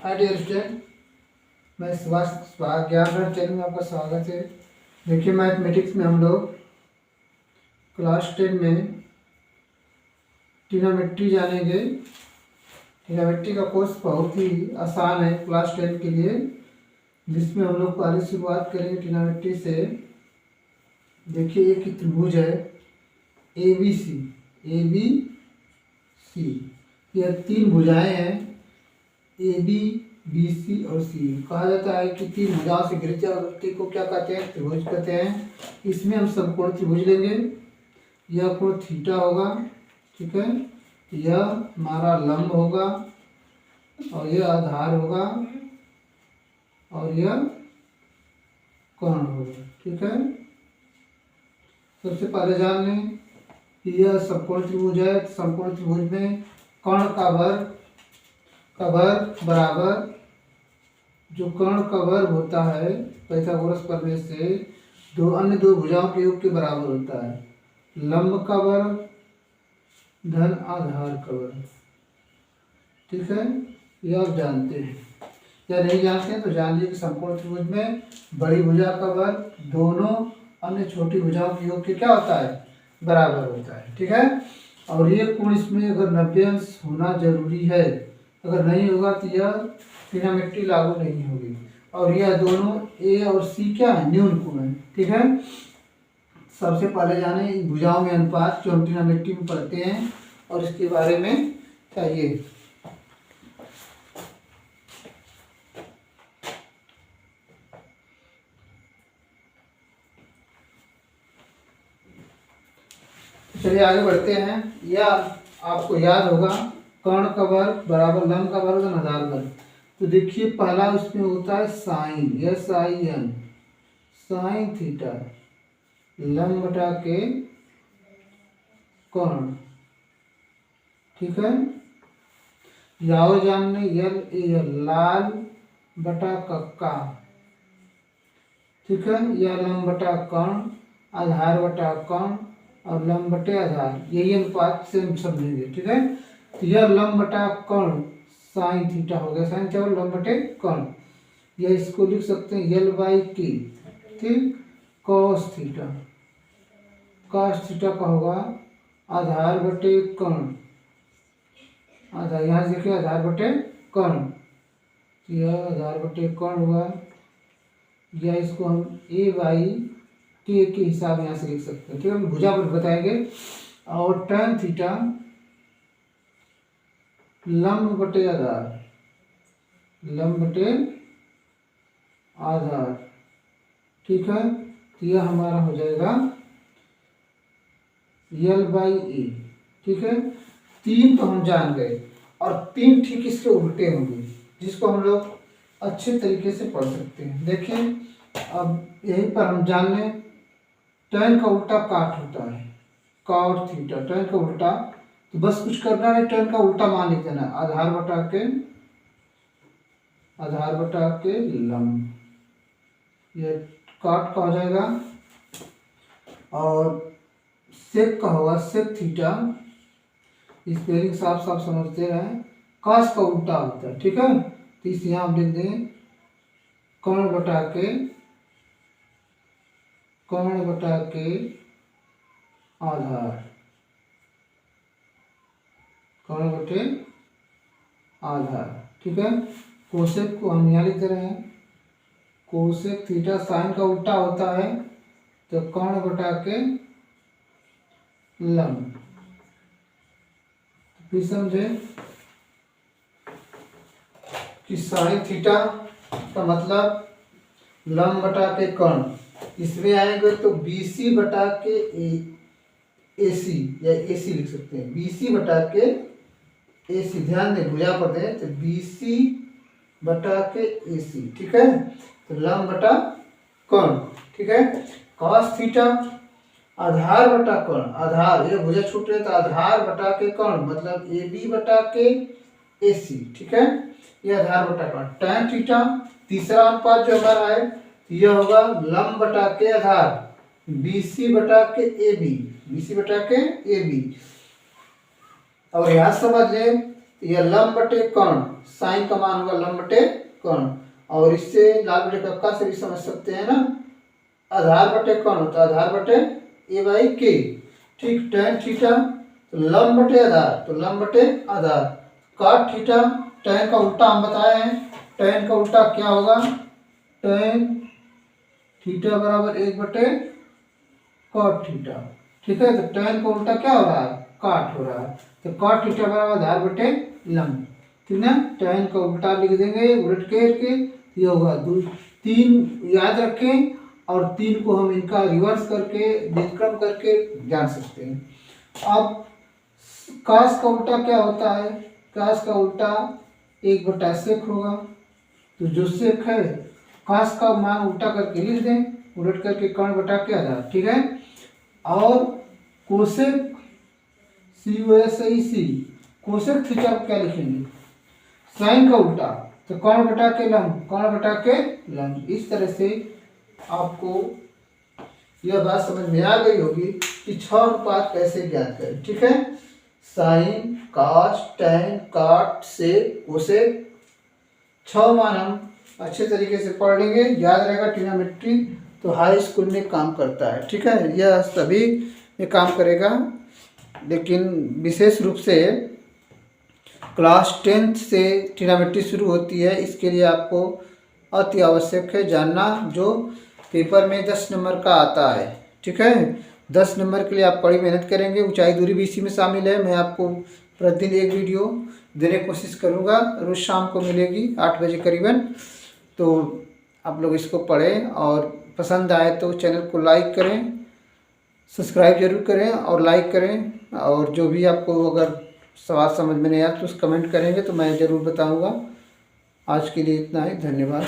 Hi dear student, मैं सुभाष ज्ञान channel में आपका स्वागत है। देखिए मैथमेटिक्स में हम लोग क्लास 10 में ट्रिग्नोमेट्री जानेंगे। ट्रिग्नोमेट्री का कोर्स बहुत ही आसान है क्लास 10 के लिए, जिसमें हम लोग पहले शुरुआत करेंगे ट्रिग्नोमेट्री से। देखिए एक त्रिभुज है ए बी सी, यह तीन भुजाएं हैं ए बी बी सी और सी। कहा जाता है कि तीन भुजाओं से घिरे वृत्त को क्या कहते हैं? त्रिभुज कहते हैं। इसमें हम समकोण त्रिभुज लेंगे। यह कोण थीटा होगा, ठीक है। यह हमारा लंब होगा और यह आधार होगा और यह कोण होगा, ठीक है। सबसे पहले जान लें कि यह समकोण त्रिभुज है। समकोण त्रिभुज में कर्ण का वर्ग बराबर, जो कर्ण का वर्ग होता है पाइथागोरस प्रमेय से, अन्य दो भुजाओं के योग के बराबर होता है। लंब का वर्ग धन आधार का वर्ग, ठीक है। यह आप जानते हैं या नहीं जानते हैं तो जान लीजिए कि समकोण त्रिभुज में बड़ी भुजा का वर्ग दोनों अन्य छोटी भुजाओं के योग के क्या होता है? बराबर होता है, ठीक है। और ये कोण इसमें अगर 90 अंश होना जरूरी है, अगर नहीं होगा तो यह ट्रिग्नोमेट्री लागू नहीं होगी। और यह दोनों ए और सी क्या है? न्यून कोण है, ठीक है। सबसे पहले जाने इन भुजाओं में अनुपात, जो हम ट्रिग्नोमेट्री में पढ़ते हैं, और इसके बारे में चाहिए। चलिए आगे बढ़ते हैं। यह आपको याद होगा, कर्ण का वर्ग बराबर लंब का वर्ग और आधार वर्ग। तो देखिए पहला उसमें होता है साइन, SIN, साइन थीटा लंब बटा के कर्ण, ठीक है। याव जानने LAL, लाल बटा कक्का, ठीक है। यह लंब बटा कर्ण, आधार बटा कर्ण और लंब बटे आधार, यही अनुपात से हम समझेंगे, ठीक है। तो यह लंब बटा कर्ण साइन थीटा हो गया, साइन चावल लंब बटे कर्ण। यह इसको लिख सकते हैं L/K, ठीक। कॉस थीटा का होगा आधार बटे कर्ण, आधार यहाँ से देखिए आधार बटे कर्ण, यह आधार बटे कर्ण हुआ। या इसको हम A/K के हिसाब यहाँ से लिख सकते हैं, ठीक है। हम भुजा पर बताएंगे। और tan थीटा लंब बटे आधार, लंब बटे आधार, ठीक है। तो यह हमारा हो जाएगा L/A, ठीक है। तीन तो हम जान गए और तीन ठीक इसके उल्टे होंगे, जिसको हम लोग अच्छे तरीके से पढ़ सकते हैं। देखिए अब यहीं पर हम जान लें, tan का उल्टा काट होता है, cot थीटा, tan का उल्टा। तो बस कुछ करना नहीं, tan का उल्टा मान लिख देना, आधार बटा के लंब, ये काट का हो जाएगा। और सेक का होगा सेक थीटा, स्पेलिंग साफ साफ समझते रहें, कास का उल्टा होता है, ठीक है। तो इस यहाँ हम लिख दें कर्ण बटा के आधार, कर्ण बटे आधार, ठीक है। कोसेक को हम यहाँ लिख दे रहे हैं, कोसेक थीटा साइन का उल्टा होता है, तो कर्ण बटा के लंब। फिर समझे कि साइन थीटा का मतलब लंब बटा के कर्ण, इसमें आएंगे तो BC बटा के AC या AC लिख सकते हैं, BC बटा के AC, ध्यान दें भुजा पर दें, तो BC बटा के AC, ठीक है। तो लंब बटा कर्ण, ठीक है। cos थीटा आधार बटा कर्ण, आधार ये भुजा छूट रहे तो आधार बटा के कर्ण, मतलब AB बटा के AC, ठीक है। ये आधार बटा कर्ण। tan थीटा तीसरा अनुपात जो हमारा है, यह होगा लंब बटा के आधार, BC बटा के AB, और यहां समझ लें तो यह लंब बटे कर्ण, साइन का मान होगा लंब बटे कर्ण। और इससे लाल बटे कक्का से भी समझ सकते हैं ना, आधार बटे कर्ण होता है आधार बटे ए बाई के। ठीक, tan थीटा तो लंब बटे आधार, तो लंब बटे आधार। cot थीटा, tan का उल्टा हम बताए हैं, tan का उल्टा क्या होगा, tan थीटा बराबर 1 बटे cot थीटा। ठीक है, तो tan का उल्टा क्या हो रहा है, काट हो रहा है, तो cot थीटा बराबर आधार बटे लंब। ठीक है, tan का उल्टा लिख देंगे उलट करके, ये होगा 3 याद रखें, और 3 को हम इनका रिवर्स करके व्युत्क्रम करके जान सकते हैं। अब cos का उल्टा क्या होता है, cos का उल्टा 1 बटा sec होगा, तो जो sec है cos का मान उल्टा करके लिख दें, उलट करके कर्ण बटा के आधार। ठीक है, और कोसेक COSEC, कोसेक थीटा को क्या लिखेंगे, साइन का उल्टा, तो कर्ण बटा के लंब, कर्ण बटा के लंब। इस तरह से आपको यह बात समझ में आ गई होगी कि 6 अनुपात कैसे ज्ञात करें। ठीक है, साइन, कॉस, टैन, काट, सेक, कोसेक, 6 मान हम अच्छे तरीके से पढ़ लेंगे, याद रहेगा। ट्रिग्नोमेट्री तो हाई स्कूल में काम करता है। ठीक है, यह सभी में काम करेगा, लेकिन विशेष रूप से क्लास 10th से ट्रिग्नोमेट्री शुरू होती है। इसके लिए आपको अति आवश्यक है जानना, जो पेपर में 10 नंबर का आता है। ठीक है, 10 नंबर के लिए आप बड़ी मेहनत करेंगे। ऊंचाई दूरी भी इसी में शामिल है। मैं आपको प्रतिदिन एक वीडियो देने की कोशिश करूंगा, रोज़ शाम को मिलेगी 8 बजे करीबन। तो आप लोग इसको पढ़ें, और पसंद आए तो चैनल को लाइक करें, सब्सक्राइब जरूर करें और लाइक करें। और जो भी आपको अगर सवाल समझ में नहीं आया तो उस कमेंट करेंगे तो मैं ज़रूर बताऊँगा। आज के लिए इतना ही, धन्यवाद।